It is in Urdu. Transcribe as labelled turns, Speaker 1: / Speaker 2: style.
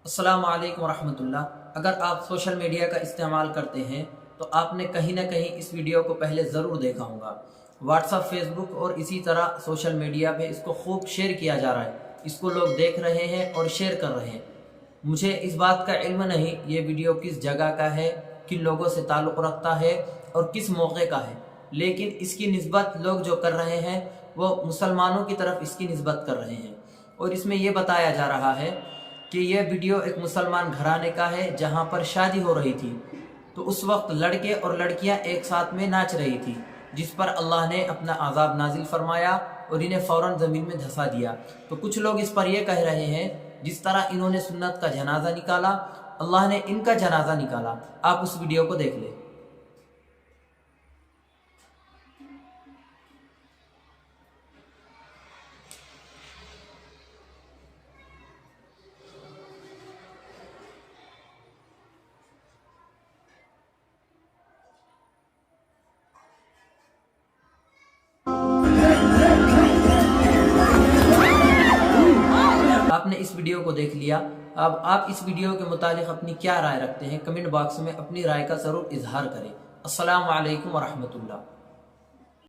Speaker 1: السلام علیکم ورحمۃ اللہ۔ اگر آپ سوشل میڈیا کا استعمال کرتے ہیں تو آپ نے کہیں نہ کہیں اس ویڈیو کو پہلے ضرور دیکھا ہوگا۔ واٹس ایپ، فیس بک اور اسی طرح سوشل میڈیا پہ اس کو خوب شیئر کیا جا رہا ہے، اس کو لوگ دیکھ رہے ہیں اور شیئر کر رہے ہیں۔ مجھے اس بات کا علم نہیں یہ ویڈیو کس جگہ کا ہے، کن لوگوں سے تعلق رکھتا ہے اور کس موقع کا ہے، لیکن اس کی نسبت لوگ جو کر رہے ہیں وہ مسلمانوں کی طرف اس کی نسبت کر رہے ہیں، اور اس میں یہ بتایا جا رہا ہے کہ یہ ویڈیو ایک مسلمان گھرانے کا ہے جہاں پر شادی ہو رہی تھی، تو اس وقت لڑکے اور لڑکیاں ایک ساتھ میں ناچ رہی تھی، جس پر اللہ نے اپنا عذاب نازل فرمایا اور انہیں فوراً زمین میں دھسا دیا۔ تو کچھ لوگ اس پر یہ کہہ رہے ہیں جس طرح انہوں نے سنت کا جنازہ نکالا، اللہ نے ان کا جنازہ نکالا۔ آپ اس ویڈیو کو دیکھ لیں۔ آپ نے اس ویڈیو کو دیکھ لیا۔ اب آپ اس ویڈیو کے متعلق اپنی کیا رائے رکھتے ہیں؟ کمنٹ باکس میں اپنی رائے کا ضرور اظہار کریں۔ السلام علیکم ورحمۃ اللہ۔